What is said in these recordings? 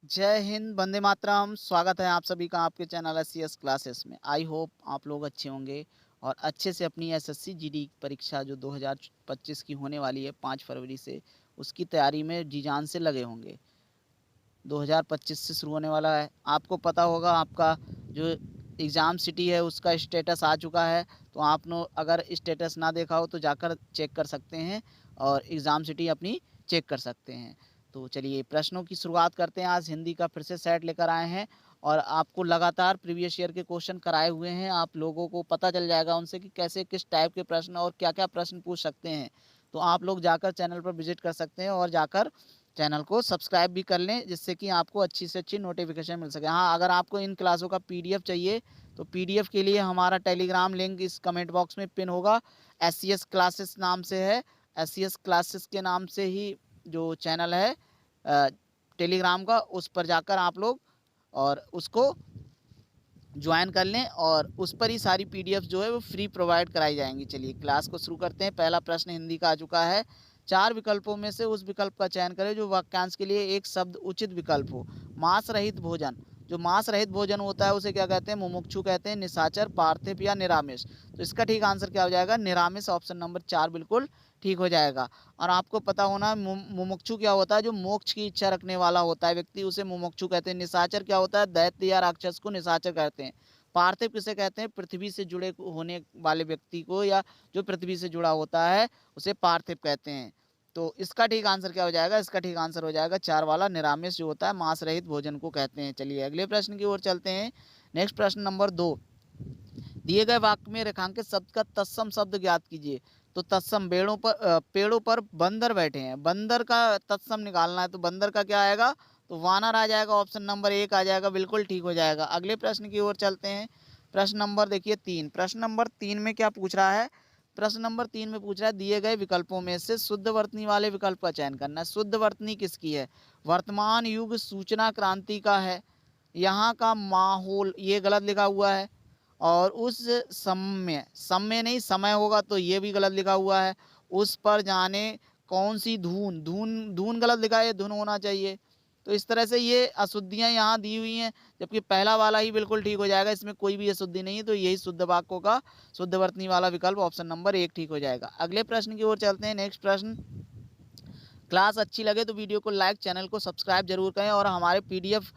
जय हिंद, वंदे मातरम। स्वागत है आप सभी का आपके चैनल एससीएस क्लासेस में। आई होप आप लोग अच्छे होंगे और अच्छे से अपनी एसएससी जीडी परीक्षा जो 2025 की होने वाली है 5 फरवरी से, उसकी तैयारी में जी जान से लगे होंगे। 2025 से शुरू होने वाला है। आपको पता होगा आपका जो एग्ज़ाम सिटी है उसका स्टेटस आ चुका है, तो आपने अगर स्टेटस ना देखा हो तो जाकर चेक कर सकते हैं और एग्ज़ाम सिटी अपनी चेक कर सकते हैं। तो चलिए प्रश्नों की शुरुआत करते हैं। आज हिंदी का फिर से सेट लेकर आए हैं और आपको लगातार प्रीवियस ईयर के क्वेश्चन कराए हुए हैं। आप लोगों को पता चल जाएगा उनसे कि कैसे किस टाइप के प्रश्न और क्या क्या प्रश्न पूछ सकते हैं। तो आप लोग जाकर चैनल पर विजिट कर सकते हैं और जाकर चैनल को सब्सक्राइब भी कर लें, जिससे कि आपको अच्छी से अच्छी नोटिफिकेशन मिल सके। हाँ, अगर आपको इन क्लासों का पीडीएफ चाहिए तो पीडीएफ के लिए हमारा टेलीग्राम लिंक इस कमेंट बॉक्स में पिन होगा। एससीएस क्लासेस नाम से है। एससीएस क्लासेस के नाम से ही जो चैनल है टेलीग्राम का, उस पर जाकर आप लोग और उसको ज्वाइन कर लें और उस पर ही सारी पीडीएफ जो है वो फ्री प्रोवाइड कराई जाएंगी। चलिए क्लास को शुरू करते हैं। पहला प्रश्न हिंदी का आ चुका है। 4 विकल्पों में से उस विकल्प का चयन करें जो वाक्यांश के लिए एक शब्द उचित विकल्प हो। मांस रहित भोजन। जो मांस रहित भोजन होता है उसे क्या कहते हैं? मुमुक्षु कहते हैं, निशाचर, पार्थिव या निरामिष। तो इसका ठीक आंसर क्या हो जाएगा? निरामिष। ऑप्शन नंबर 4 बिल्कुल ठीक हो जाएगा। और आपको पता होना मुमुक्षु क्या होता है? जो मोक्ष की इच्छा रखने वाला होता है व्यक्ति, उसे मुमुक्षु कहते हैं। निशाचर क्या होता है? दैत्य या राक्षस को निशाचर कहते हैं। पार्थिव किसे कहते हैं? पृथ्वी से जुड़े होने वाले व्यक्ति को, या जो पृथ्वी से जुड़ा होता है उसे पार्थिव कहते हैं। तो इसका ठीक आंसर क्या हो जाएगा? इसका ठीक आंसर हो जाएगा 4 वाला, निरामिष जो होता है मांस रहित भोजन को कहते हैं। चलिए अगले प्रश्न की ओर चलते हैं। नेक्स्ट प्रश्न नंबर 2। दिए गए वाक्य में रेखांकित शब्द का तत्सम शब्द ज्ञात कीजिए। तो तत्सम पेड़ों पर बंदर बैठे हैं, बंदर का तत्सम निकालना है। तो बंदर का क्या आएगा? तो वानर आ जाएगा। ऑप्शन नंबर 1 आ जाएगा, बिल्कुल ठीक हो जाएगा। अगले प्रश्न की ओर चलते हैं। प्रश्न नंबर देखिए 3। प्रश्न नंबर 3 में क्या पूछ रहा है? प्रश्न नंबर 3 में पूछ रहा है दिए गए विकल्पों में से शुद्ध वर्तनी वाले विकल्प का चयन करना है। शुद्ध वर्तनी किसकी है? वर्तमान युग सूचना क्रांति का है। यहाँ का माहौल ये गलत लिखा हुआ है। और उस समय, समय नहीं समय होगा तो ये भी गलत लिखा हुआ है। उस पर जाने कौन सी धून, धून धून गलत लिखा है, धुन होना चाहिए। तो इस तरह से ये अशुद्धियां यहाँ दी हुई हैं, जबकि पहला वाला ही बिल्कुल ठीक हो जाएगा। इसमें कोई भी अशुद्धि नहीं है, तो यही शुद्ध वाक्यों का शुद्ध वर्तनी वाला विकल्प ऑप्शन नंबर 1 ठीक हो जाएगा। अगले प्रश्न की ओर चलते हैं। नेक्स्ट प्रश्न। क्लास अच्छी लगे तो वीडियो को लाइक, चैनल को सब्सक्राइब जरूर करें और हमारे पीडीएफ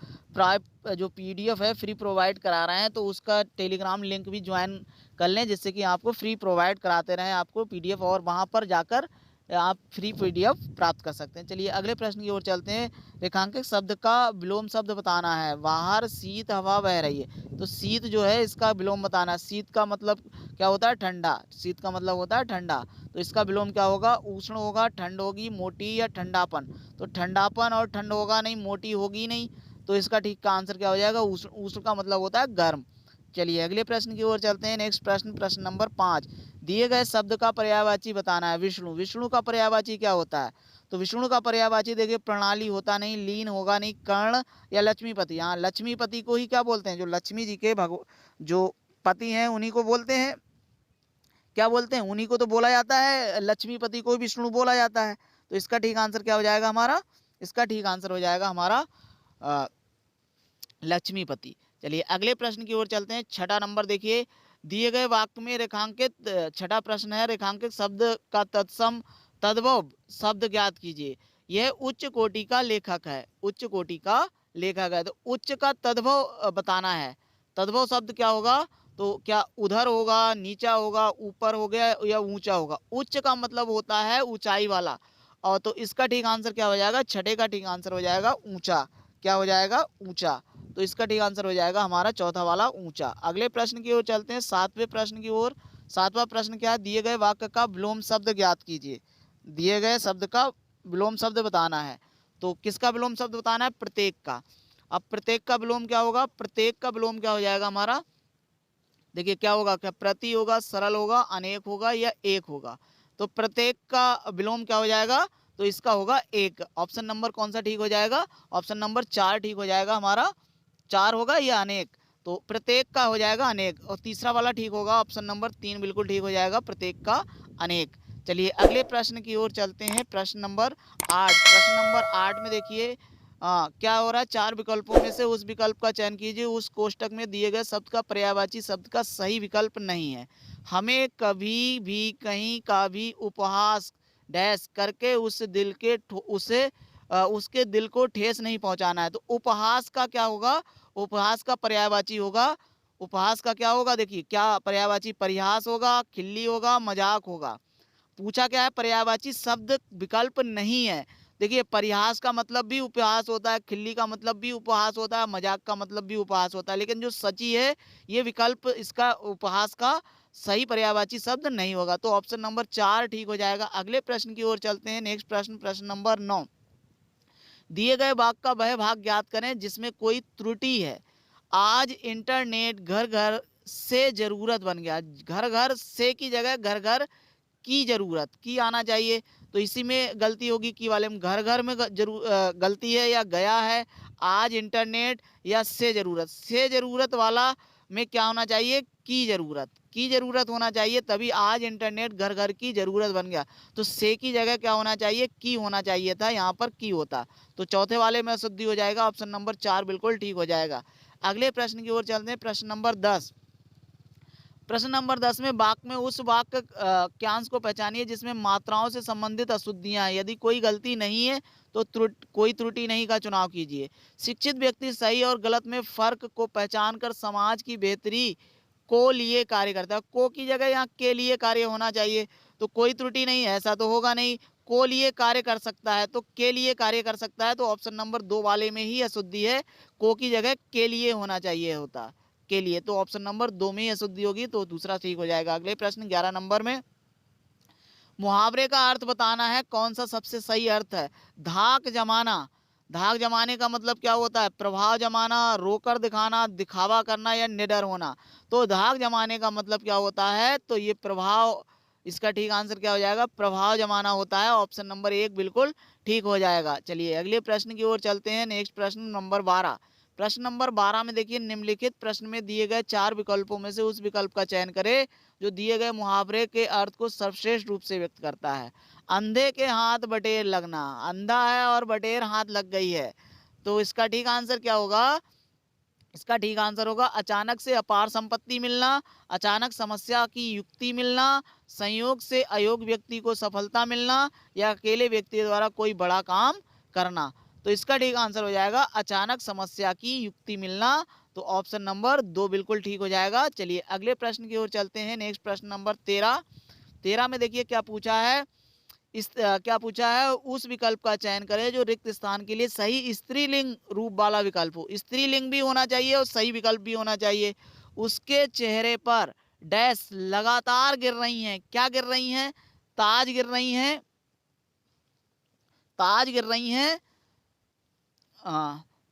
जो पीडीएफ है फ्री प्रोवाइड करा रहे हैं, तो उसका टेलीग्राम लिंक भी ज्वाइन कर लें, जिससे कि आपको फ्री प्रोवाइड कराते रहें आपको पीडीएफ, और वहां पर जाकर आप फ्री पीडीएफ प्राप्त कर सकते हैं। चलिए अगले प्रश्न की ओर चलते हैं। रेखांकित शब्द का विलोम शब्द बताना है। बाहर शीत हवा बह रही है। तो शीत जो है इसका विलोम बताना है। शीत का मतलब क्या होता है? ठंडा। शीत का मतलब होता है ठंडा। तो इसका विलोम क्या होगा? उष्ण होगा, ठंड होगी, मोटी या ठंडापन। तो ठंडापन और ठंड होगा नहीं, मोटी होगी नहीं। तो इसका ठीक का आंसर क्या हो जाएगा? उष्ण। उष्ण का मतलब होता है गर्म। चलिए अगले प्रश्न की ओर चलते हैं। नेक्स्ट प्रश्न, प्रश्न नंबर 5। दिए गए शब्द का पर्यायवाची बताना है। विष्णु। विष्णु का पर्यायवाची क्या होता है? तो विष्णु का पर्यायवाची देखिए प्रणाली होता नहीं, लीन होगा नहीं, कर्ण या लक्ष्मीपति। यहाँ लक्ष्मीपति को ही क्या बोलते हैं? जो लक्ष्मी जी के जो पति हैं उन्हीं को बोलते हैं, क्या बोलते हैं? उन्हीं को तो बोला जाता है, लक्ष्मीपति को विष्णु बोला जाता है। तो इसका ठीक आंसर क्या हो जाएगा हमारा? इसका ठीक आंसर हो जाएगा हमारा लक्ष्मीपति। चलिए अगले प्रश्न की ओर चलते हैं। छठा नंबर देखिए। दिए गए वाक्य में रेखांकित, छठा प्रश्न है, रेखांकित शब्द का तत्सम तद्भव शब्द ज्ञात कीजिए। यह उच्च कोटि का लेखक है। उच्च कोटि का लेखक है। तो उच्च का तद्भव बताना है। तद्भव शब्द क्या होगा? तो क्या उधर होगा, नीचा होगा, ऊपर हो गया या ऊंचा होगा? उच्च का मतलब होता है ऊंचाई वाला। और तो इसका ठीक आंसर क्या हो जाएगा? छठे का ठीक आंसर हो जाएगा ऊंचा। क्या हो जाएगा? ऊंचा। तो इसका ठीक आंसर हो जाएगा हमारा चौथा वाला ऊंचा। अगले प्रश्न की ओर चलते हैं। 7वें प्रश्न की ओर। 7वां प्रश्न क्या है? दिए गए वाक्य का विलोम शब्द ज्ञात कीजिए। दिए गए शब्द का विलोम शब्द बताना है। तो किसका विलोम शब्द बताना है? प्रत्येक का। अब प्रत्येक का विलोम क्या होगा? प्रत्येक का विलोम क्या हो जाएगा हमारा? देखिए क्या होगा? क्या प्रति होगा, सरल होगा, अनेक होगा या एक होगा? तो प्रत्येक का विलोम क्या हो जाएगा? तो इसका होगा एक। ऑप्शन नंबर कौन सा ठीक हो जाएगा? ऑप्शन नंबर 4 ठीक हो जाएगा हमारा। 4 होगा या अनेक? तो प्रत्येक का हो जाएगा अनेक। और तीसरा वाला ठीक होगा, ऑप्शन नंबर 3 बिल्कुल ठीक हो जाएगा, प्रत्येक का अनेक। चलिए अगले प्रश्न की ओर चलते हैं। प्रश्न नंबर 8। प्रश्न नंबर 8 में देखिए क्या हो रहा है, 4 विकल्पों में से उस विकल्प का चयन कीजिए। उस कोष्टक में दिए गए शब्द का पर्यायवाची शब्द का सही विकल्प नहीं है। हमें कभी भी कहीं का भी उपहास डैश करके उस दिल के उसे उसके दिल को ठेस नहीं पहुंचाना है। तो उपहास का क्या होगा, उपहास का पर्यायवाची होगा, उपहास का क्या होगा, देखिए क्या पर्यायवाची, परिहास होगा, खिल्ली होगा, मजाक होगा। पूछा क्या है, पर्यायवाची शब्द विकल्प नहीं है। देखिए परिहास का मतलब भी उपहास होता है, खिल्ली का मतलब भी उपहास होता है, मजाक का मतलब भी उपहास होता है, लेकिन जो सची है ये विकल्प इसका उपहास का सही पर्यायवाची शब्द नहीं होगा। तो ऑप्शन नंबर 4 ठीक हो जाएगा। अगले प्रश्न की ओर चलते हैं। नेक्स्ट प्रश्न, प्रश्न नंबर 9। दिए गए वाक्य का वह भाग ज्ञात करें जिसमें कोई त्रुटि है। आज इंटरनेट घर घर से जरूरत बन गया। घर घर से की जगह घर घर की जरूरत, की आना चाहिए, तो इसी में गलती होगी, की वाले में। घर घर में गलती है या गया है, आज इंटरनेट या से जरूरत, से जरूरत वाला में क्या होना चाहिए, की जरूरत, की जरूरत होना चाहिए, तभी आज इंटरनेट घर घर की जरूरत बन गया। तो से की जगह क्या होना चाहिए, की होना चाहिए था, यहाँ पर की होता। तो चौथे वाले में अशुद्धि हो जाएगा, ऑप्शन नंबर 4 बिल्कुल ठीक हो जाएगा। अगले प्रश्न की ओर चलते हैं। प्रश्न नंबर 10। प्रश्न नंबर 10 में वाक्य में उस वाक्य वाक्यांश को पहचानिए जिसमें मात्राओं से संबंधित अशुद्धियां हैं। यदि कोई गलती नहीं है तो कोई त्रुटि नहीं का चुनाव कीजिए। शिक्षित व्यक्ति सही और गलत में फर्क को पहचान कर समाज की बेहतरी को लिए कार्य करता है। को की जगह यहाँ के लिए कार्य होना चाहिए, तो कोई त्रुटि नहीं, ऐसा तो होगा नहीं। को लिए कार्य कर सकता है तो के लिए कार्य कर सकता है, तो ऑप्शन नंबर 2 वाले में ही अशुद्धि है। को की जगह के लिए होना चाहिए होता, के लिए, तो ऑप्शन नंबर 2 में ही अशुद्धि होगी, तो दूसरा ठीक हो जाएगा। अगले प्रश्न 11 नंबर में, मुहावरे का अर्थ बताना है, कौन सा सबसे सही अर्थ है। धाक जमाना, धाक जमाने का मतलब क्या होता है, प्रभाव जमाना, रोकर दिखाना, दिखावा करना या निडर होना। तो धाक जमाने का मतलब क्या होता है, तो ये प्रभाव, इसका ठीक आंसर क्या हो जाएगा, प्रभाव जमाना होता है। ऑप्शन नंबर 1 बिल्कुल ठीक हो जाएगा। चलिए अगले प्रश्न की ओर चलते हैं। नेक्स्ट प्रश्न नंबर 12। प्रश्न नंबर 12 में देखिए, निम्नलिखित प्रश्न में दिए गए 4 विकल्पों में से उस विकल्प का चयन करें जो दिए गए मुहावरे के अर्थ को सर्वश्रेष्ठ रूप से व्यक्त करता है। अंधे के हाथ बटेर लगना, अंधा है और बटेर हाथ लग गई है, तो इसका ठीक आंसर क्या होगा, इसका ठीक आंसर होगा अचानक से अपार संपत्ति मिलना, अचानक समस्या की युक्ति मिलना, संयोग से अयोग्य व्यक्ति को सफलता मिलना, या अकेले व्यक्ति द्वारा कोई बड़ा काम करना। तो इसका ठीक आंसर हो जाएगा अचानक समस्या की युक्ति मिलना, तो ऑप्शन नंबर 2 बिल्कुल ठीक हो जाएगा। चलिए अगले प्रश्न की ओर चलते हैं। नेक्स्ट प्रश्न नंबर 13। 13 में देखिए क्या पूछा है, क्या पूछा है, उस विकल्प का चयन करें जो रिक्त स्थान के लिए सही स्त्रीलिंग रूप वाला विकल्प हो। स्त्रीलिंग भी होना चाहिए और सही विकल्प भी होना चाहिए। उसके चेहरे पर डैश लगातार गिर रही हैं, क्या गिर रही हैं, ताज गिर रही हैं, ताज गिर रही हैं,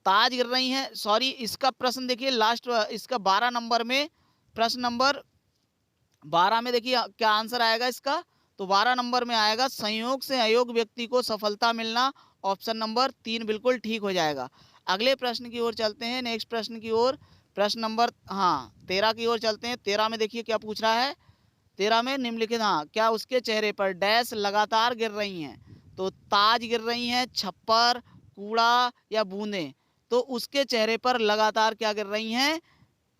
ताज गिर रही हैं, सॉरी, इसका प्रश्न देखिए लास्ट, इसका 12 नंबर में, प्रश्न नंबर 12 में देखिए क्या आंसर आएगा इसका, तो 12 नंबर में आएगा संयोग से अयोग्य व्यक्ति को सफलता मिलना, ऑप्शन नंबर 3 बिल्कुल ठीक हो जाएगा। अगले प्रश्न की ओर चलते हैं। नेक्स्ट प्रश्न की ओर, प्रश्न नंबर 13 की ओर चलते हैं। 13 में देखिए क्या पूछ रहा है, 13 में निम्नलिखित, क्या उसके चेहरे पर डैश लगातार गिर रही हैं, तो ताज गिर रही हैं, छप्पर, कूड़ा या बूंदे। तो उसके चेहरे पर लगातार क्या गिर रही हैं,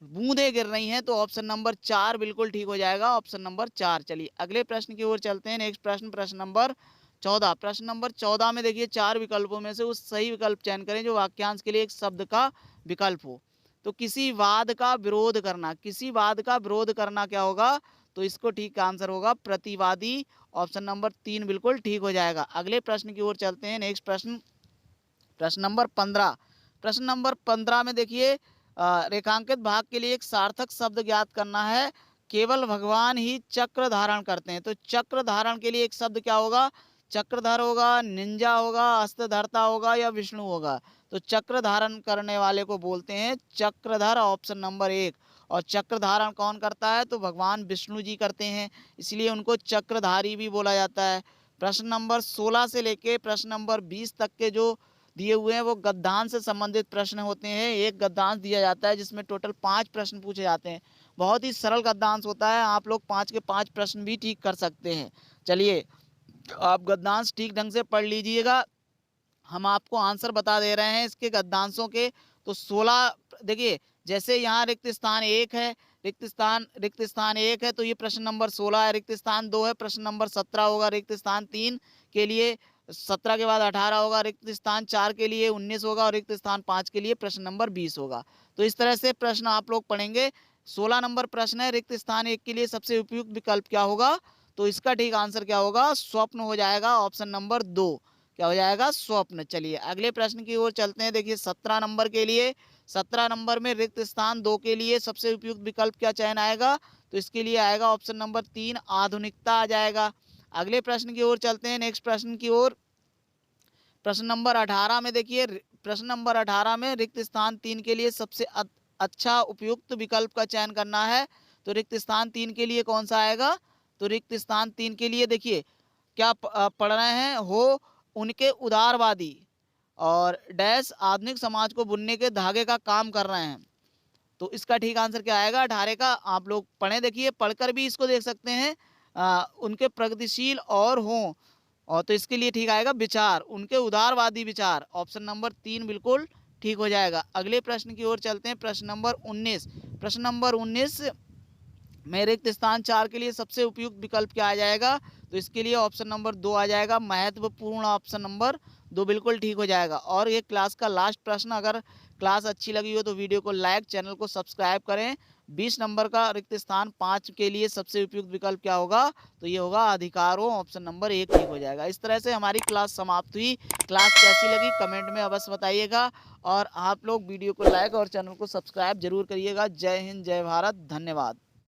बूंदे गिर रही हैं, तो ऑप्शन नंबर 4 बिल्कुल ठीक हो जाएगा, ऑप्शन नंबर 4। चलिए अगले प्रश्न की ओर चलते हैं। नेक्स्ट प्रश्न, प्रश्न नंबर 14। प्रश्न नंबर 14 में देखिए 4 विकल्पों में से उस सही विकल्प चयन करें जो वाक्यांश के लिए एक शब्द का विकल्प हो। तो किसी वाद का विरोध करना, किसी वाद का विरोध करना क्या होगा, तो इसको ठीक आंसर होगा प्रतिवादी, ऑप्शन नंबर 3 बिल्कुल ठीक हो जाएगा। अगले प्रश्न की ओर चलते हैं। नेक्स्ट प्रश्न, प्रश्न नंबर 15। प्रश्न नंबर 15 में देखिए रेखांकित भाग के लिए एक सार्थक शब्द ज्ञात करना है। केवल भगवान ही चक्र धारण करते हैं, तो चक्र धारण के लिए एक शब्द क्या होगा, चक्रधर होगा, निंजा होगा, अस्त्रधरता होगा या विष्णु होगा। तो चक्र धारण करने वाले को बोलते हैं चक्रधर, ऑप्शन नंबर 1। और चक्र धारण कौन करता है, तो भगवान विष्णु जी करते हैं, इसलिए उनको चक्रधारी भी बोला जाता है। प्रश्न नंबर 16 से लेके प्रश्न नंबर 20 तक के जो दिए हुए हैं वो गद्यांश से संबंधित प्रश्न होते हैं। एक गद्यांश दिया जाता है जिसमें टोटल 5 प्रश्न पूछे जाते हैं। बहुत ही सरल गद्यांश होता है, आप लोग 5 के 5 प्रश्न भी ठीक कर सकते हैं। चलिए आप गद्यांश ठीक ढंग से पढ़ लीजिएगा हम आपको आंसर बता दे रहे हैं इसके गद्यांशों के। तो 16 देखिए, जैसे यहाँ रिक्त स्थान 1 है, रिक्त स्थान 1 है तो ये प्रश्न नंबर 16 है। रिक्त स्थान 2 है, प्रश्न नंबर 17 होगा। रिक्त स्थान 3 के लिए 17 के बाद 18 होगा। रिक्त स्थान 4 के लिए 19 होगा और रिक्त स्थान 5 के लिए प्रश्न नंबर 20 होगा। तो इस तरह से प्रश्न आप लोग पढ़ेंगे। 16 नंबर प्रश्न है, रिक्त स्थान 1 के लिए सबसे उपयुक्त विकल्प क्या होगा? तो इसका ठीक आंसर क्या होगा? स्वप्न हो जाएगा, ऑप्शन नंबर 2। क्या हो जाएगा? स्वप्न। चलिए अगले प्रश्न की ओर चलते हैं। देखिए 17 नंबर के लिए, 17 नंबर में रिक्त स्थान 2 के लिए सबसे उपयुक्त विकल्प क्या चयन आएगा? तो इसके लिए आएगा ऑप्शन नंबर 3, आधुनिकता आ जाएगा। अगले प्रश्न की ओर चलते हैं, नेक्स्ट प्रश्न की ओर। प्रश्न नंबर 18 में देखिए, प्रश्न नंबर 18 में रिक्त स्थान 3 के लिए सबसे अच्छा उपयुक्त विकल्प का चयन करना है। तो रिक्त स्थान 3 के लिए कौन सा आएगा? तो रिक्त स्थान 3 के लिए देखिए क्या पढ़ रहे हैं, हो उनके उदारवादी और डैश आधुनिक समाज को बुनने के धागे का काम कर रहे हैं। तो इसका ठीक आंसर क्या आएगा? 18 का आप लोग पढ़ें। देखिए पढ़कर भी इसको देख सकते हैं। उनके प्रगतिशील और हों, और तो इसके लिए ठीक आएगा विचार, उनके उदारवादी विचार। ऑप्शन नंबर 3 बिल्कुल ठीक हो जाएगा। अगले प्रश्न की ओर चलते हैं। प्रश्न नंबर 19, प्रश्न नंबर 19 में रिक्त स्थान 4 के लिए सबसे उपयुक्त विकल्प क्या आ जाएगा? तो इसके लिए ऑप्शन नंबर 2 आ जाएगा, महत्वपूर्ण। ऑप्शन नंबर 2 बिल्कुल ठीक हो जाएगा। और ये क्लास का लास्ट प्रश्न, अगर क्लास अच्छी लगी हो तो वीडियो को लाइक, चैनल को सब्सक्राइब करें। 20 नंबर का रिक्त स्थान 5 के लिए सबसे उपयुक्त विकल्प क्या होगा? तो ये होगा अधिकारों। ऑप्शन नंबर 1 ठीक हो जाएगा। इस तरह से हमारी क्लास समाप्त हुई। क्लास कैसी लगी कमेंट में अवश्य बताइएगा, और आप लोग वीडियो को लाइक और चैनल को सब्सक्राइब जरूर करिएगा। जय हिंद, जय भारत, धन्यवाद।